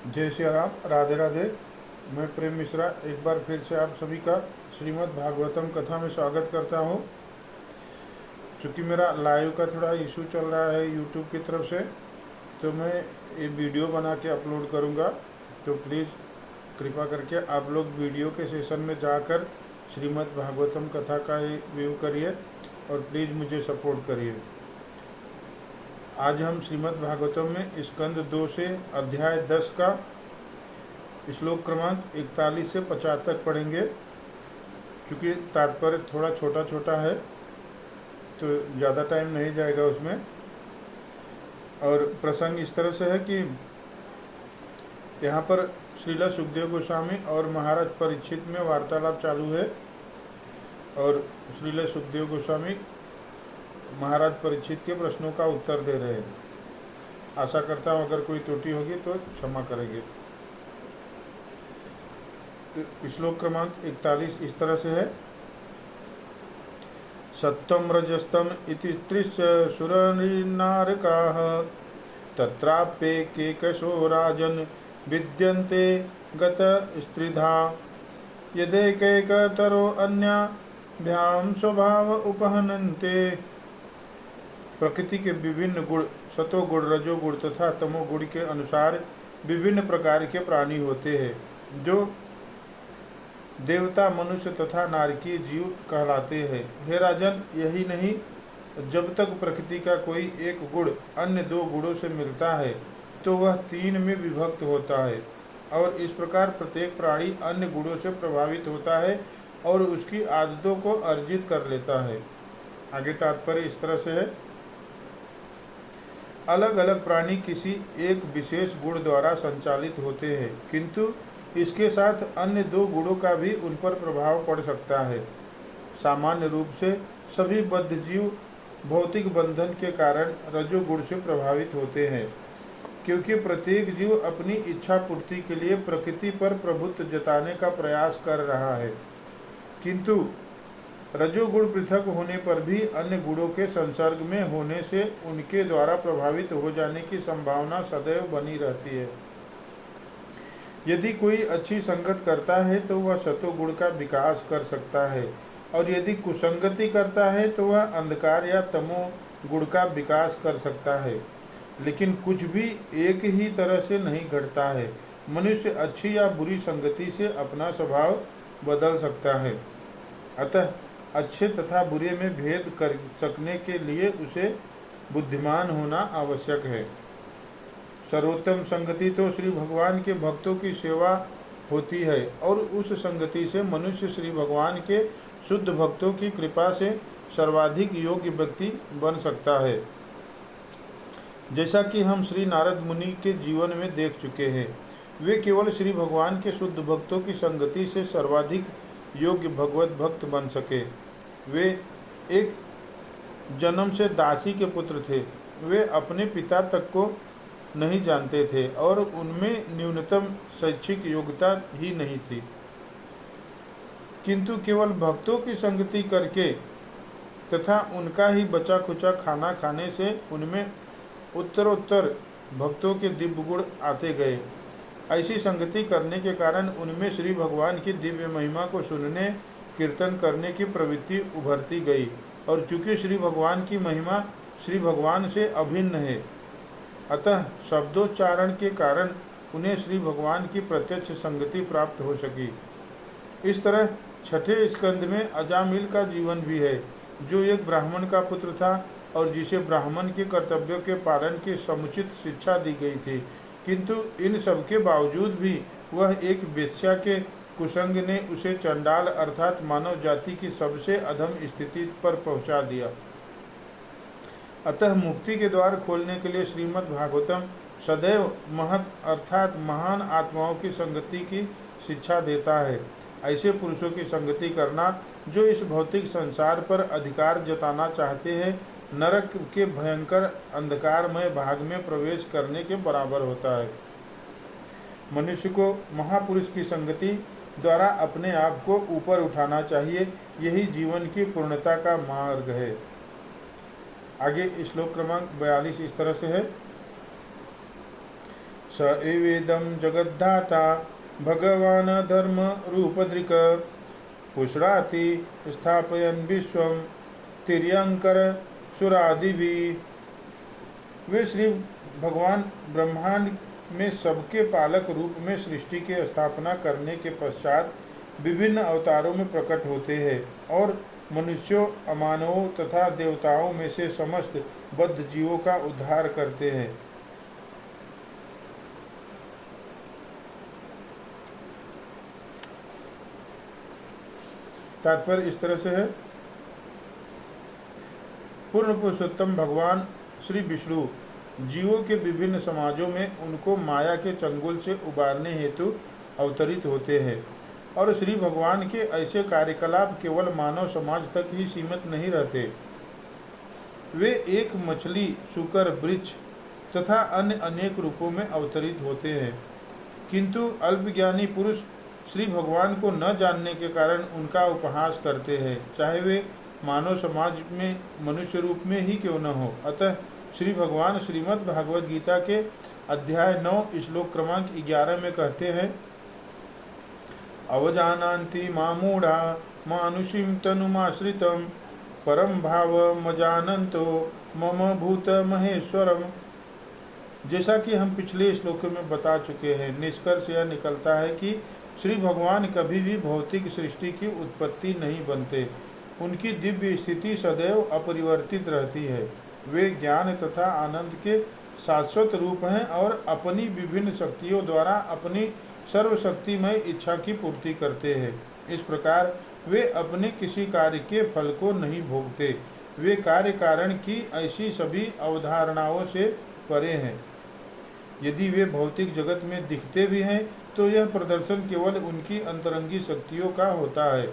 जय श्री राम, राधे राधे। मैं प्रेम मिश्रा एक बार फिर से आप सभी का श्रीमद् भागवतम कथा में स्वागत करता हूँ। चूँकि मेरा लाइव का थोड़ा इशू चल रहा है यूट्यूब की तरफ से, तो मैं ये वीडियो बना के अपलोड करूँगा। तो प्लीज़ कृपा करके आप लोग वीडियो के सेशन में जाकर श्रीमद् भागवतम कथा का ये व्यू करिए और प्लीज़ मुझे सपोर्ट करिए। आज हम श्रीमद् भागवतम में स्कंद 2 से अध्याय 10 का श्लोक क्रमांक 41 से 50 तक पढ़ेंगे। क्योंकि तात्पर्य थोड़ा छोटा छोटा है तो ज़्यादा टाइम नहीं जाएगा उसमें। और प्रसंग इस तरह से है कि यहाँ पर श्रीला सुखदेव गोस्वामी और महाराज परीक्षित में वार्तालाप चालू है और श्रीला सुखदेव गोस्वामी महाराज परीक्षित के प्रश्नों का उत्तर दे रहे हैं। आशा करता हूँ अगर कोई त्रुटि होगी तो क्षमा करेंगे। तो श्लोक क्रमांक 41 इस तरह से है। सत्वं रजस्तम इति त्रिशूरनारकाः तत्राप्येकैकशो राजन् विद्यन्ते गतस्त्रिधा यदेकैकतरो अन्याभ्यां स्वभाव उपहनन्ते। प्रकृति के विभिन्न गुण सतोगुण, रजोगुण तथा तमोगुण के अनुसार विभिन्न प्रकार के प्राणी होते हैं, जो देवता, मनुष्य तथा नारकीय जीव कहलाते हैं। हे राजन, यही नहीं, जब तक प्रकृति का कोई एक गुण अन्य 2 गुणों से मिलता है तो वह 3 में विभक्त होता है, और इस प्रकार प्रत्येक प्राणी अन्य गुणों से प्रभावित होता है और उसकी आदतों को अर्जित कर लेता है। आगे तात्पर्य इस तरह से है। अलग अलग प्राणी किसी एक विशेष गुण द्वारा संचालित होते हैं, किंतु इसके साथ अन्य 2 गुणों का भी उन पर प्रभाव पड़ सकता है। सामान्य रूप से सभी बद्ध जीव भौतिक बंधन के कारण रजोगुण से प्रभावित होते हैं, क्योंकि प्रत्येक जीव अपनी इच्छा पूर्ति के लिए प्रकृति पर प्रभुत्व जताने का प्रयास कर रहा है। किंतु रजोगुण पृथक होने पर भी अन्य गुणों के संसर्ग में होने से उनके द्वारा प्रभावित हो जाने की संभावना सदैव बनी रहती है। यदि कोई अच्छी संगत करता है तो वह सतोगुण का विकास कर सकता है, और यदि कुसंगति करता है तो वह अंधकार या तमो गुण का विकास कर सकता है। लेकिन कुछ भी एक ही तरह से नहीं घटता है। मनुष्य अच्छी या बुरी संगति से अपना स्वभाव बदल सकता है। अतः अच्छे तथा बुरे में भेद कर सकने के लिए उसे बुद्धिमान होना आवश्यक है। सर्वोत्तम संगति तो श्री भगवान के भक्तों की सेवा होती है, और उस संगति से मनुष्य श्री भगवान के शुद्ध भक्तों की कृपा से सर्वाधिक योग्य व्यक्ति बन सकता है। जैसा कि हम श्री नारद मुनि के जीवन में देख चुके हैं, वे केवल श्री भगवान के शुद्ध भक्तों की संगति से सर्वाधिक योग्य भगवत भक्त बन सके। वे एक जन्म से दासी के पुत्र थे। वे अपने पिता तक को नहीं जानते थे और उनमें न्यूनतम शैक्षिक योग्यता ही नहीं थी, किंतु केवल भक्तों की संगति करके तथा उनका ही बचा खुचा खाना खाने से उनमें उत्तरोत्तर भक्तों के दिव्य गुण आते गए। ऐसी संगति करने के कारण उनमें श्री भगवान की दिव्य महिमा को सुनने, कीर्तन करने की प्रवृत्ति उभरती गई, और चूँकि श्री भगवान की महिमा श्री भगवान से अभिन्न है, अतः शब्दोच्चारण के कारण उन्हें श्री भगवान की प्रत्यक्ष संगति प्राप्त हो सकी। इस तरह छठे स्कंद में अजामिल का जीवन भी है, जो एक ब्राह्मण का पुत्र था और जिसे ब्राह्मण के कर्तव्यों के पालन की समुचित शिक्षा दी गई थी, किंतु इन सब के बावजूद भी वह एक वेश्या के कुसंग ने उसे चंडाल अर्थात मानव जाति की सबसे अधम स्थिति पर पहुंचा दिया। अतः मुक्ति के द्वार खोलने के लिए श्रीमद् भागवतम सदैव महत अर्थात महान आत्माओं की संगति की शिक्षा देता है। ऐसे पुरुषों की संगति करना जो इस भौतिक संसार पर अधिकार जताना चाहते हैं, नरक के भयंकर अंधकारमय भाग में प्रवेश करने के बराबर होता है। मनुष्य को महापुरुष की संगति द्वारा अपने आप को ऊपर उठाना चाहिए। यही जीवन की पूर्णता का मार्ग है। आगे श्लोक क्रमांक 42 इस तरह से है। स एवेदं जगद्धाता भगवान धर्म रूपधृक पुष्णाति स्थापयन् विश्वं तिर्यंकर सुरादिभिः। वे श्री भगवान ब्रह्मांड में सबके पालक रूप में सृष्टि की स्थापना करने के पश्चात विभिन्न अवतारों में प्रकट होते हैं और मनुष्यों, अमानवों तथा देवताओं में से समस्त बद्ध जीवों का उद्धार करते हैं। तात्पर्य इस तरह से है, पूर्ण पुरुषोत्तम भगवान श्री विष्णु जीवों के विभिन्न समाजों में उनको माया के चंगुल से उबारने हेतु अवतरित होते हैं और श्री भगवान के ऐसे कार्यकलाप केवल मानव समाज तक ही सीमित नहीं रहते। वे एक मछली, शुकर, वृक्ष तथा अन्य अनेक रूपों में अवतरित होते हैं, किंतु अल्पज्ञानी पुरुष श्री भगवान को न जानने के कारण उनका उपहास करते हैं, चाहे वे मानव समाज में मनुष्य रूप में ही क्यों न हो। अतः श्री भगवान श्रीमद् भागवत गीता के अध्याय 9 श्लोक क्रमांक 11 में कहते हैं, अवजानान्ति मामूढ़ा मानुषीं तनुमाश्रितं परम भावमजानन्तो मम भूत महेश्वरम। जैसा कि हम पिछले श्लोक में बता चुके हैं, निष्कर्ष यह निकलता है कि श्री भगवान कभी भी भौतिक सृष्टि की उत्पत्ति नहीं बनते। उनकी दिव्य स्थिति सदैव अपरिवर्तित रहती है। वे ज्ञान तथा आनंद के शाश्वत रूप हैं और अपनी विभिन्न शक्तियों द्वारा अपनी सर्वशक्तिमय इच्छा की पूर्ति करते हैं। इस प्रकार वे अपने किसी कार्य के फल को नहीं भोगते। वे कार्य कारण की ऐसी सभी अवधारणाओं से परे हैं। यदि वे भौतिक जगत में दिखते भी हैं तो यह प्रदर्शन केवल उनकी अंतरंगी शक्तियों का होता है,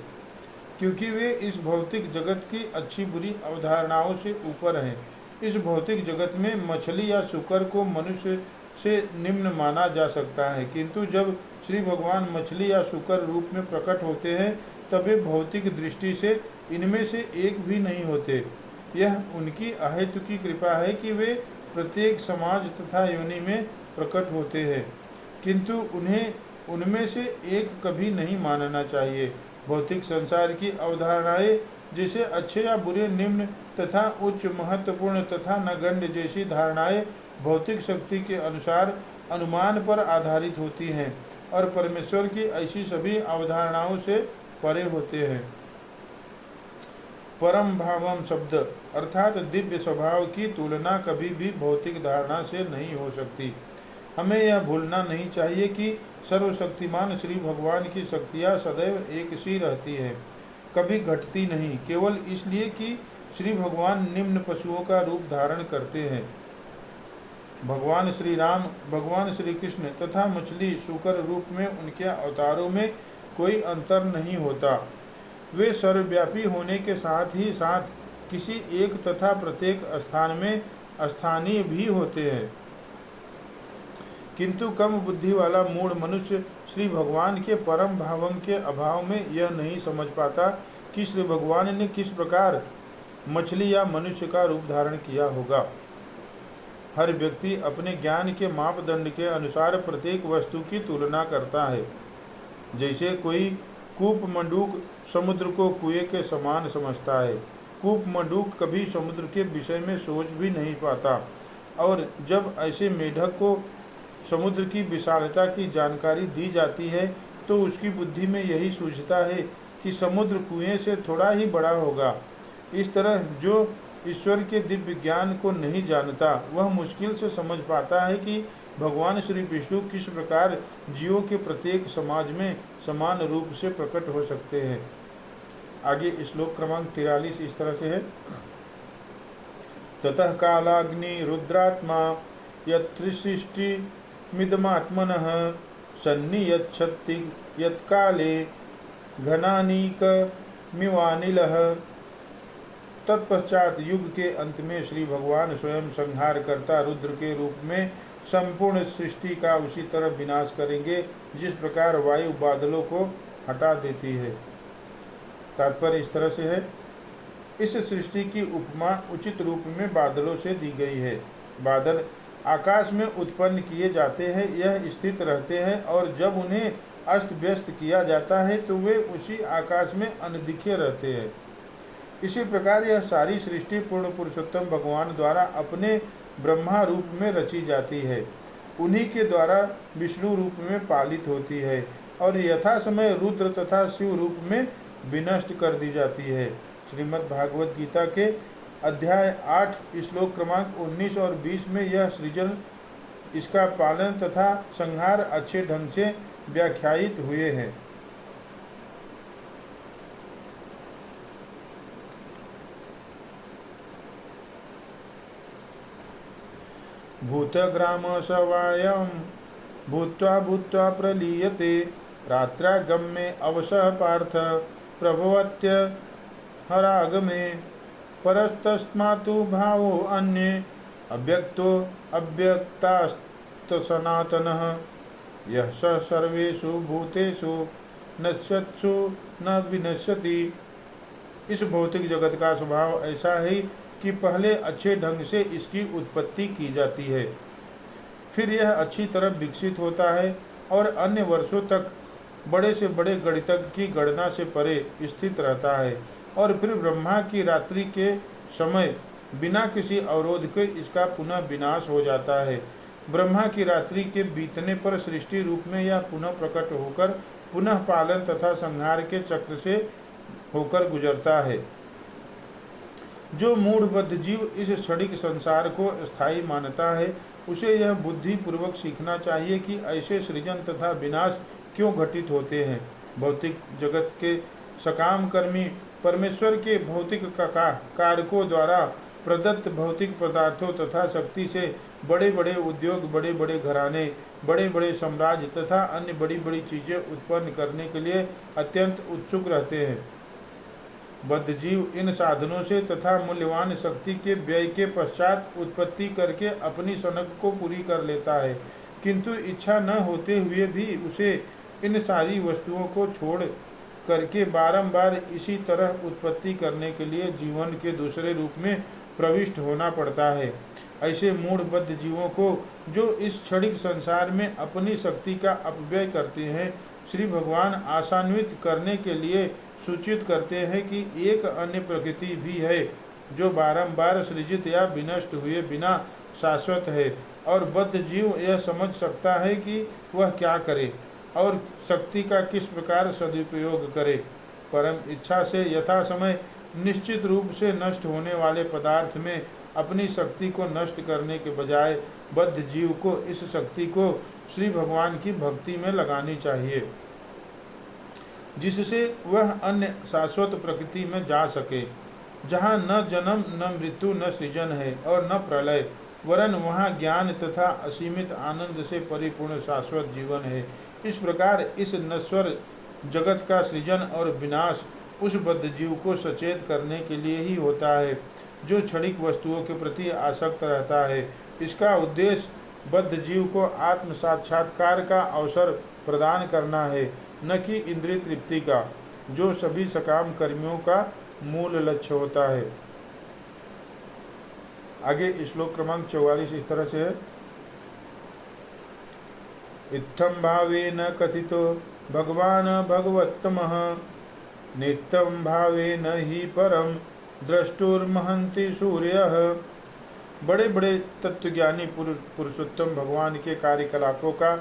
क्योंकि वे इस भौतिक जगत की अच्छी बुरी अवधारणाओं से ऊपर हैं। इस भौतिक जगत में मछली या शुकर को मनुष्य से निम्न माना जा सकता है, किंतु जब श्री भगवान मछली या शुकर रूप में प्रकट होते हैं तब वे भौतिक दृष्टि से इनमें से एक भी नहीं होते। यह उनकी अहेतुकी कृपा है कि वे प्रत्येक समाज तथा योनि में प्रकट होते हैं, किंतु उन्हें उनमें से एक कभी नहीं मानना चाहिए। भौतिक संसार की अवधारणाएं जैसे अच्छे या बुरे, निम्न तथा उच्च, महत्वपूर्ण तथा नगण्य जैसी धारणाएं भौतिक शक्ति के अनुसार अनुमान पर आधारित होती हैं और परमेश्वर की ऐसी सभी अवधारणाओं से परे होते हैं। परम भावम शब्द अर्थात दिव्य स्वभाव की तुलना कभी भी भौतिक धारणा से नहीं हो सकती। हमें यह भूलना नहीं चाहिए कि सर्वशक्तिमान श्री भगवान की शक्तियाँ सदैव एक सी रहती हैं, कभी घटती नहीं, केवल इसलिए कि श्री भगवान निम्न पशुओं का रूप धारण करते हैं। भगवान श्री राम, भगवान श्री कृष्ण तथा मछली, शुकर रूप में उनके अवतारों में कोई अंतर नहीं होता। वे सर्वव्यापी होने के साथ ही साथ किसी एक तथा प्रत्येक स्थान में स्थानीय भी होते हैं, किंतु कम बुद्धि वाला मूढ़ मनुष्य श्री भगवान के परम भावम के अभाव में यह नहीं समझ पाता कि श्री भगवान ने किस प्रकार मछली या मनुष्य का रूप धारण किया होगा। हर व्यक्ति अपने ज्ञान के मापदंड के अनुसार प्रत्येक वस्तु की तुलना करता है। जैसे कोई कूप मंडूक समुद्र को कुएं के समान समझता है। कूप मंडूक कभी समुद्र के विषय में सोच भी नहीं पाता, और जब ऐसे मेढक को समुद्र की विशालता की जानकारी दी जाती है तो उसकी बुद्धि में यही सूझता है कि समुद्र कुएं से थोड़ा ही बड़ा होगा। इस तरह जो ईश्वर के दिव्य ज्ञान को नहीं जानता वह मुश्किल से समझ पाता है कि भगवान श्री विष्णु किस प्रकार जीवों के प्रत्येक समाज में समान रूप से प्रकट हो सकते हैं। आगे श्लोक क्रमांक 43 इस तरह से है, ततः कालाग्नि रुद्रात्मा यत्सृष्टि मिदमात्मनः सन्नियच्छति यत्काले घनानीक मिवानिलः। तत्पश्चात युग के अंत में श्री भगवान स्वयं संहार करता रुद्र के रूप में संपूर्ण सृष्टि का उसी तरह विनाश करेंगे जिस प्रकार वायु बादलों को हटा देती है। तात्पर्य इस तरह से है, इस सृष्टि की उपमा उचित रूप में बादलों से दी गई है। बादल आकाश में उत्पन्न किए जाते हैं, यह स्थित रहते हैं, और जब उन्हें अस्त व्यस्त किया जाता है तो वे उसी आकाश में अनदिखे रहते हैं। इसी प्रकार यह सारी सृष्टि पूर्ण पुरुषोत्तम भगवान द्वारा अपने ब्रह्मा रूप में रची जाती है, उन्हीं के द्वारा विष्णु रूप में पालित होती है और यथा समय रुद्र तथा शिव रूप में विनष्ट कर दी जाती है। श्रीमद् भागवत गीता के अध्याय 8 श्लोक क्रमांक 19 और 20 में यह सृजन, इसका पालन तथा संहार अच्छे ढंग से व्याख्यायित हुए हैं। भूतग्राम सवायं भूत्वा भूत्वा प्रलीयते रात्रागम्ये अवसः पार्थ प्रभवत्य हरागमे परस्तस्मातु भावो अन्ये अव्यक्तो अव्यक्तास्तसनातनः यः स सर्वेषु भूतेषु नश्यत्सु न विनश्यति। इस भौतिक जगत का स्वभाव ऐसा है कि पहले अच्छे ढंग से इसकी उत्पत्ति की जाती है, फिर यह अच्छी तरह विकसित होता है और अन्य वर्षों तक बड़े से बड़े गणितज्ञ की गणना से परे स्थित रहता है, और फिर ब्रह्मा की रात्रि के समय बिना किसी अवरोध के इसका पुनः विनाश हो जाता है। ब्रह्मा की रात्रि के बीतने पर सृष्टि रूप में यह पुनः प्रकट होकर पुनः पालन तथा संहार के चक्र से होकर गुजरता है। जो मूढ़बद्ध जीव इस क्षणिक संसार को स्थायी मानता है, उसे यह बुद्धि पूर्वक सीखना चाहिए कि ऐसे सृजन तथा विनाश क्यों घटित होते हैं। भौतिक जगत के सकाम कर्मी परमेश्वर के भौतिक कारकों द्वारा प्रदत्त भौतिक पदार्थों तथा शक्ति से बड़े बड़े उद्योग, बड़े बड़े घराने, बड़े बड़े साम्राज्य तथा अन्य बड़ी बड़ी चीज़ें उत्पन्न करने के लिए अत्यंत उत्सुक रहते हैं। बद्ध जीव इन साधनों से तथा मूल्यवान शक्ति के व्यय के पश्चात उत्पत्ति करके अपनी सनक को पूरी कर लेता है, किंतु इच्छा न होते हुए भी उसे इन सारी वस्तुओं को छोड़ करके बारंबार इसी तरह उत्पत्ति करने के लिए जीवन के दूसरे रूप में प्रविष्ट होना पड़ता है। ऐसे मूढ़बद्ध जीवों को जो इस क्षणिक संसार में अपनी शक्ति का अपव्यय करते हैं, श्री भगवान आशान्वित करने के लिए सूचित करते हैं कि एक अन्य प्रकृति भी है जो बारंबार सृजित या विनष्ट हुए बिना शाश्वत है, और बद्ध जीव यह समझ सकता है कि वह क्या करे और शक्ति का किस प्रकार सदुपयोग करे। परम इच्छा से यथा समय निश्चित रूप से नष्ट होने वाले पदार्थ में अपनी शक्ति को नष्ट करने के बजाय बद्ध जीव को इस शक्ति को श्री भगवान की भक्ति में लगानी चाहिए, जिससे वह अन्य शाश्वत प्रकृति में जा सके, जहाँ न जन्म न मृत्यु न सृजन है और न प्रलय, वरन वहाँ ज्ञान तथा असीमित आनंद से परिपूर्ण शाश्वत जीवन है। इस प्रकार इस नश्वर जगत का सृजन और विनाश उस बद्ध जीव को सचेत करने के लिए ही होता है जो क्षणिक वस्तुओं के प्रति आसक्त रहता है। इसका उद्देश्य बद्ध जीव को आत्म साक्षात्कार का अवसर प्रदान करना है, न कि इंद्रिय तृप्ति का, जो सभी सकाम कर्मियों का मूल लक्ष्य होता है। आगे श्लोक क्रमांक 44 इस तरह से है। इत्थं भावेन कथितो भगवान भगवत्तमः नित्यं भावेन ही परम द्रष्टुर्महन्ति सूर्यः। बड़े बड़े तत्वज्ञानी पुरुषोत्तम भगवान के कार्यकलापों का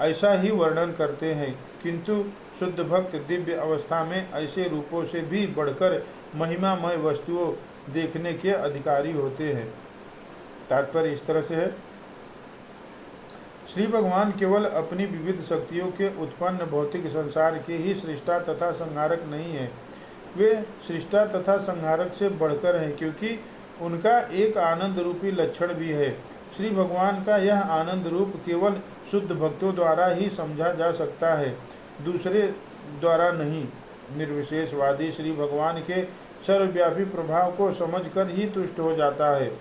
ऐसा ही वर्णन करते हैं, किंतु शुद्ध भक्त दिव्य अवस्था में ऐसे रूपों से भी बढ़कर महिमामय वस्तुओं देखने के अधिकारी होते हैं। तात्पर्य इस तरह से है, श्री भगवान केवल अपनी विविध शक्तियों के उत्पन्न भौतिक संसार के ही सृष्टा तथा संहारक नहीं है, वे सृष्टा तथा संहारक से बढ़कर हैं, क्योंकि उनका एक आनंद रूपी लक्षण भी है। श्री भगवान का यह आनंद रूप केवल शुद्ध भक्तों द्वारा ही समझा जा सकता है, दूसरे द्वारा नहीं। निर्विशेषवादी श्री भगवान के सर्वव्यापी प्रभाव को समझकर ही तुष्ट हो जाता है,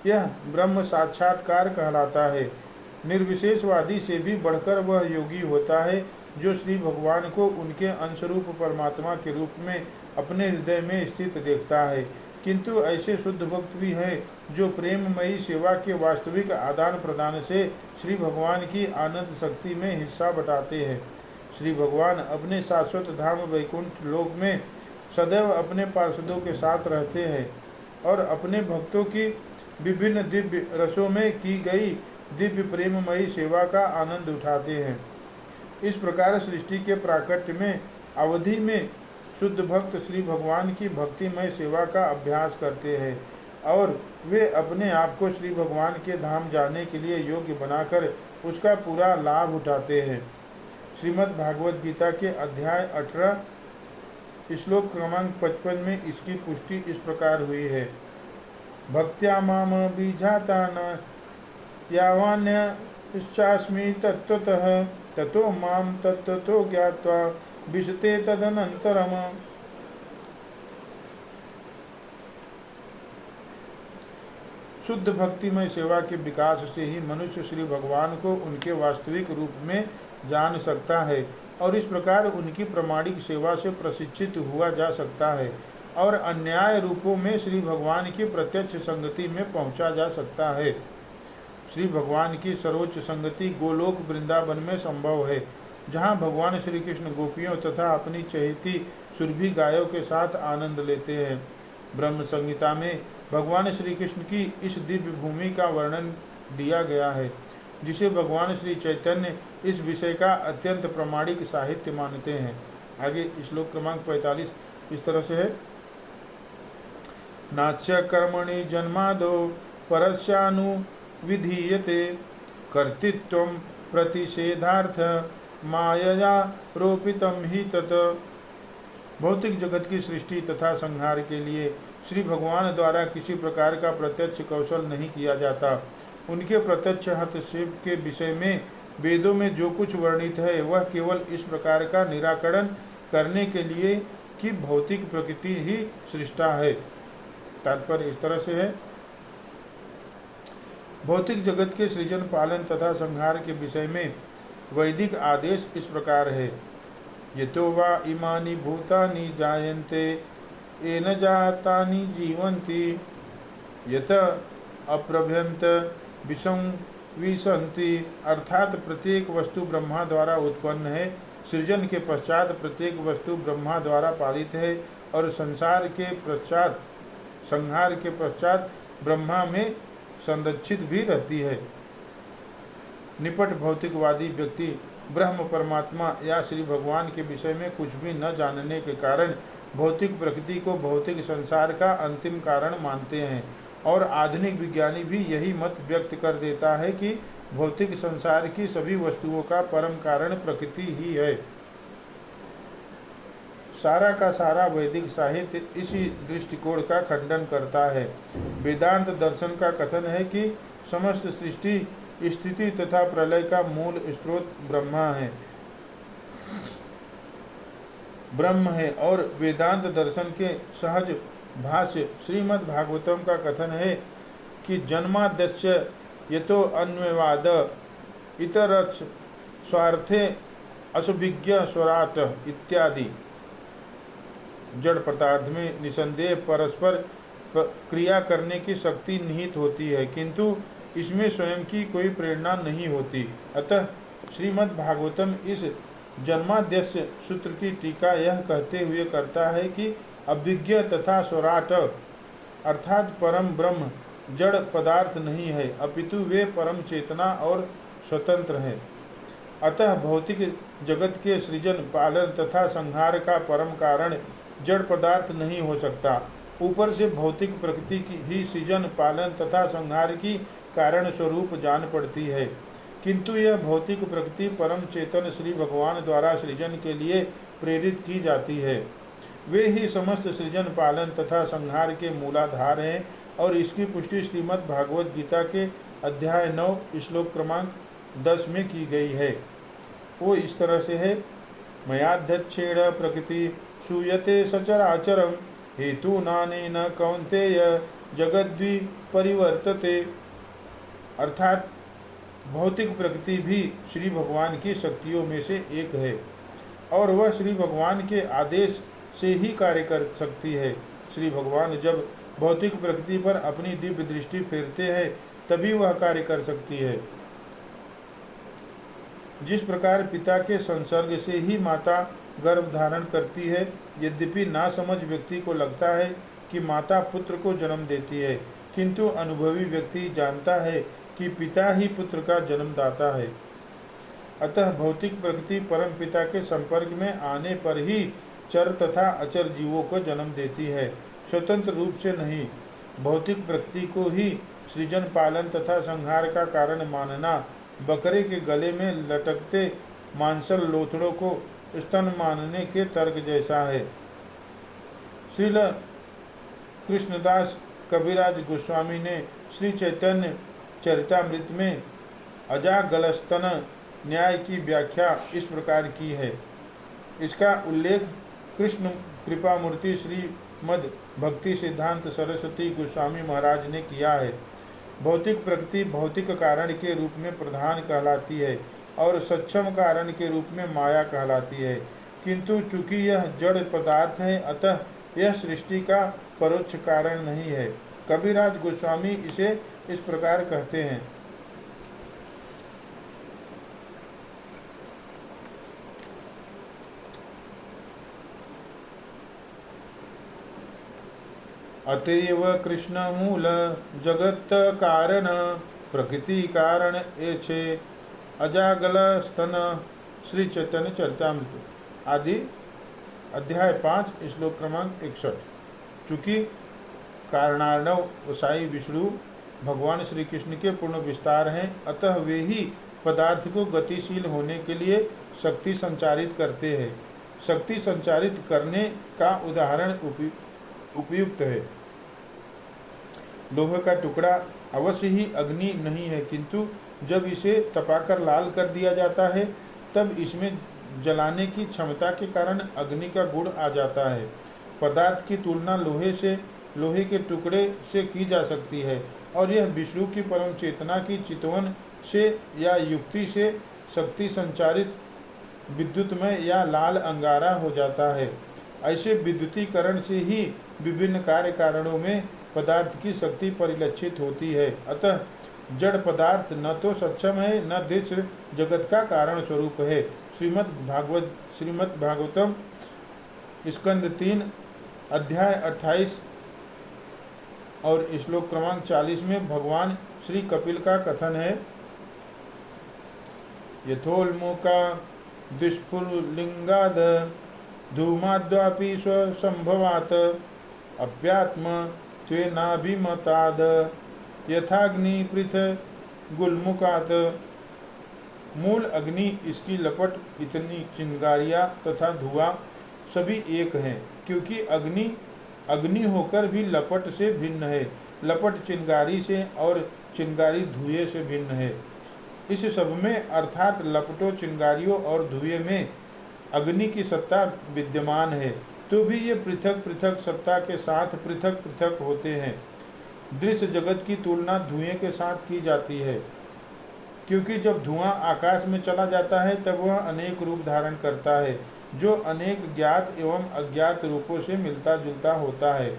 यह ब्रह्म साक्षात्कार कहलाता है। निर्विशेषवादी से भी बढ़कर वह योगी होता है जो श्री भगवान को उनके अंशरूप परमात्मा के रूप में अपने हृदय में स्थित देखता है। किंतु ऐसे शुद्ध भक्त भी हैं जो प्रेममयी सेवा के वास्तविक आदान प्रदान से श्री भगवान की आनंद शक्ति में हिस्सा बटाते हैं। श्री भगवान अपने शाश्वत धाम वैकुंठ लोक में सदैव अपने पार्षदों के साथ रहते हैं और अपने भक्तों की विभिन्न दिव्य रसों में की गई दिव्य प्रेममयी सेवा का आनंद उठाते हैं। इस प्रकार सृष्टि के प्राकट्य में अवधि में शुद्ध भक्त श्री भगवान की भक्तिमय सेवा का अभ्यास करते हैं और वे अपने आप को श्री भगवान के धाम जाने के लिए योग्य बनाकर उसका पूरा लाभ उठाते हैं। श्रीमद् भागवत गीता के अध्याय 18 श्लोक क्रमांक 55 में इसकी पुष्टि इस प्रकार हुई है। भक्त्या माम बीजाता न यावान्यश्चास्मि तत्त्वतः ततो माम तत्त्वतो ज्ञात्वा विशते तदनंतरम। शुद्ध भक्तिमय सेवा के विकास से ही मनुष्य श्री भगवान को उनके वास्तविक रूप में जान सकता है और इस प्रकार उनकी प्रामाणिक सेवा से प्रशिक्षित हुआ जा सकता है और अन्याय रूपों में श्री भगवान की प्रत्यक्ष संगति में पहुंचा जा सकता है। श्री भगवान की सर्वोच्च संगति गोलोक वृंदावन में संभव है, जहाँ भगवान श्री कृष्ण गोपियों तथा अपनी चहेती सुरभि गायों के साथ आनंद लेते हैं। ब्रह्म संहिता में भगवान श्री कृष्ण की इस दिव्य भूमि का वर्णन दिया गया है, जिसे भगवान श्री चैतन्य इस विषय का अत्यंत प्रामाणिक साहित्य मानते हैं। आगे श्लोक क्रमांक 45 इस तरह से है। नाच्य कर्मणि जन्मादो परस्यानुविधीयते कर्तृत्वं प्रतिषेधार्थ मायया रोपितम ही तत्। भौतिक जगत की सृष्टि तथा संहार के लिए श्री भगवान द्वारा किसी प्रकार का प्रत्यक्ष कौशल नहीं किया जाता। उनके प्रत्यक्ष हस्तक्षेप के विषय में वेदों में जो कुछ वर्णित है वह केवल इस प्रकार का निराकरण करने के लिए कि भौतिक प्रकृति ही सृष्टा है। तात्पर्य इस तरह से है। भौतिक जगत के सृजन पालन तथा संहार के विषय में वैदिक आदेश इस प्रकार है। यतो वा इमानि भूतानि जायन्ते येन जातानि जीवन्ति यत अप्रभ्यन्त विसंविशन्ति। अर्थात प्रत्येक वस्तु ब्रह्मा द्वारा उत्पन्न है, सृजन के पश्चात प्रत्येक वस्तु ब्रह्मा द्वारा पालित है और संसार के पश्चात संहार के पश्चात ब्रह्मा में संरक्षित भी रहती है। निपट भौतिकवादी व्यक्ति ब्रह्म परमात्मा या श्री भगवान के विषय में कुछ भी न जानने के कारण भौतिक प्रकृति को भौतिक संसार का अंतिम कारण मानते हैं और आधुनिक विज्ञानी भी यही मत व्यक्त कर देता है कि भौतिक संसार की सभी वस्तुओं का परम कारण प्रकृति ही है। सारा का सारा वैदिक साहित्य इसी दृष्टिकोण का खंडन करता है। वेदांत दर्शन का कथन है कि समस्त सृष्टि स्थिति तथा प्रलय का मूल स्रोत ब्रह्म है और वेदांत दर्शन के सहज भाष्य श्रीमद् भागवतम का कथन है कि जन्माद्यस्य यतो अन्ववाद इतरच्छ स्वार्थे असुभिज्ञ स्वराट इत्यादि। जड़ पदार्थ में निसंदेह परस्पर क्रिया करने की शक्ति निहित होती है, किंतु इसमें स्वयं की कोई प्रेरणा नहीं होती। अतः श्रीमद् भागवतम इस जन्माद्यस्य सूत्र की टीका यह कहते हुए करता है कि अभिज्ञ तथा स्वराट अर्थात परम ब्रह्म जड़ पदार्थ नहीं है, अपितु वे परम चेतना और स्वतंत्र हैं। अतः भौतिक जगत के सृजन पालन तथा संहार का परम कारण जड़ पदार्थ नहीं हो सकता। ऊपर से भौतिक प्रकृति की ही सृजन पालन तथा संहार की कारण स्वरूप जान पड़ती है, किंतु यह भौतिक प्रकृति परम चेतन श्री भगवान द्वारा सृजन के लिए प्रेरित की जाती है। वे ही समस्त सृजन पालन तथा संहार के मूलाधार हैं और इसकी पुष्टि श्रीमद् भागवत गीता के अध्याय 9 श्लोक क्रमांक 10 में की गई है। वो इस तरह से है। मयाध्यक्षेण प्रकृति सूयते सचराचरम हेतु नानेन कौन्तेय जगद्वि परिवर्तते। अर्थात भौतिक प्रकृति भी श्री भगवान की शक्तियों में से एक है और वह श्री भगवान के आदेश से ही कार्य कर सकती है। श्री भगवान जब भौतिक प्रकृति पर अपनी दिव्य दृष्टि फेरते हैं, तभी वह कार्य कर सकती है। जिस प्रकार पिता के संसर्ग से ही माता गर्भ धारण करती है, यद्यपि नासमझ व्यक्ति को लगता है कि माता पुत्र को जन्म देती है, किंतु अनुभवी व्यक्ति जानता है कि पिता ही पुत्र का जन्मदाता है। अतः भौतिक प्रकृति परम पिता के संपर्क में आने पर ही चर तथा अचर जीवों को जन्म देती है, स्वतंत्र रूप से नहीं। भौतिक प्रकृति को ही सृजन, पालन तथा संहार का कारण मानना बकरे के गले में लटकते मांसल लोथड़ों को स्तन मानने के तर्क जैसा है। श्रील कृष्णदास कविराज गोस्वामी ने श्री चैतन्य चरितामृत में अजागलस्तन न्याय की व्याख्या इस प्रकार की है। इसका उल्लेख कृष्ण कृपामूर्ति श्रीमद् भक्ति सिद्धांत सरस्वती गोस्वामी महाराज ने किया है। भौतिक प्रकृति भौतिक कारण के रूप में प्रधान कहलाती है और सक्षम कारण के रूप में माया कहलाती है, किंतु चूंकि यह जड़ पदार्थ है, अतः यह सृष्टि का परोक्ष कारण नहीं है। कविराज गोस्वामी इसे इस प्रकार कहते हैं। अतएव कृष्ण मूल जगत कारण प्रकृति कारण एछे अजागल स्तन। श्री चैतन्य चरितामृत आदि अध्याय 5 श्लोक क्रमांक 61। चूँकि कारणार्णव वसाई विष्णु भगवान श्री कृष्ण के पूर्ण विस्तार हैं, अतः वे ही पदार्थ को गतिशील होने के लिए शक्ति संचारित करते हैं। शक्ति संचारित करने का उदाहरण उपयुक्त है। लोहे का टुकड़ा अवश्य ही अग्नि नहीं है, किंतु जब इसे तपाकर लाल कर दिया जाता है, तब इसमें जलाने की क्षमता के कारण अग्नि का गुण आ जाता है। पदार्थ की तुलना लोहे के टुकड़े से की जा सकती है, और यह विष्णु की परम चेतना की चितवन से या युक्ति से शक्ति संचारित विद्युतमय या लाल अंगारा हो जाता है। ऐसे विद्युतीकरण से ही विभिन्न कार्य कारणों में पदार्थ की शक्ति परिलक्षित होती है। अतः जड़ पदार्थ न तो सक्षम है, न दृश्य जगत का कारण स्वरूप है। श्रीमद् भागवतम स्कंद 3 अध्याय 28 और श्लोक क्रमांक 40 में भगवान श्री कपिल का कथन है। यथोल्मुका दुष्फुलिंगाद धूमाद्वापि स्वसंभवात् अप्यात्म त्वेनाभिमताद यथाग्नि पृथ् गुल्मुकात्। मूल अग्नि, इसकी लपट, इतनी चिंगारियाँ तथा धुआं सभी एक हैं, क्योंकि अग्नि होकर भी लपट से भिन्न है, लपट चिंगारी से और चिंगारी धुएं से भिन्न है। इस सब में अर्थात लपटों, चिंगारियों और धुएं में अग्नि की सत्ता विद्यमान है, तो भी ये पृथक पृथक सत्ता के साथ पृथक पृथक होते हैं। दृश्य जगत की तुलना धुएं के साथ की जाती है, क्योंकि जब धुआं आकाश में चला जाता है तब वह अनेक रूप धारण करता है, जो अनेक ज्ञात एवं अज्ञात रूपों से मिलता जुलता होता है।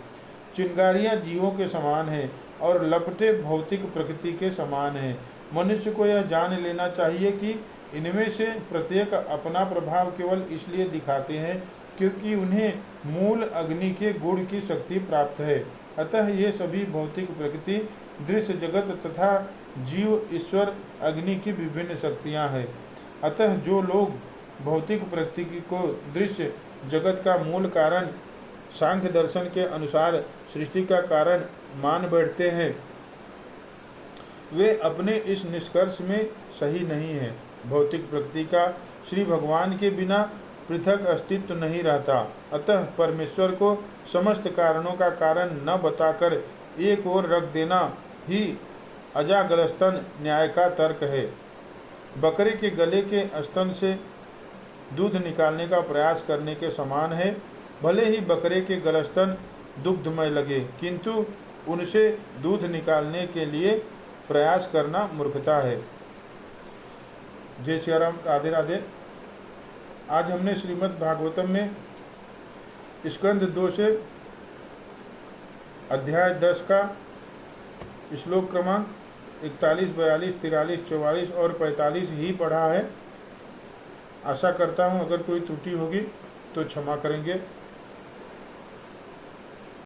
चिंगारियाँ जीवों के समान हैं और लपटें भौतिक प्रकृति के समान हैं। मनुष्य को यह जान लेना चाहिए कि इनमें से प्रत्येक अपना प्रभाव केवल इसलिए दिखाते हैं क्योंकि उन्हें मूल अग्नि के गुण की शक्ति प्राप्त है। अतः ये सभी भौतिक प्रकृति, दृश्य जगत तथा जीव ईश्वर अग्नि की विभिन्न शक्तियाँ हैं। अतः जो लोग भौतिक प्रकृति को दृश्य जगत का मूल कारण, सांख्य दर्शन के अनुसार सृष्टि का कारण मान बैठते हैं, वे अपने इस निष्कर्ष में सही नहीं हैं। भौतिक प्रकृति का श्री भगवान के बिना पृथक अस्तित्व नहीं रहता। अतः परमेश्वर को समस्त कारणों का कारण न बताकर एक ओर रख देना ही अजागलस्तन न्याय का तर्क है। बकरे के गले के स्तन से दूध निकालने का प्रयास करने के समान है। भले ही बकरे के गलस्तन दुग्धमय लगे, किंतु उनसे दूध निकालने के लिए प्रयास करना मूर्खता है। जय श्री राम, राधे राधे। आज हमने श्रीमद् भागवतम में स्कंद 2 से अध्याय 10 का श्लोक क्रमांक 41, 42, 43, 44 और 45 ही पढ़ा है। आशा करता हूँ अगर कोई त्रुटि होगी तो क्षमा करेंगे।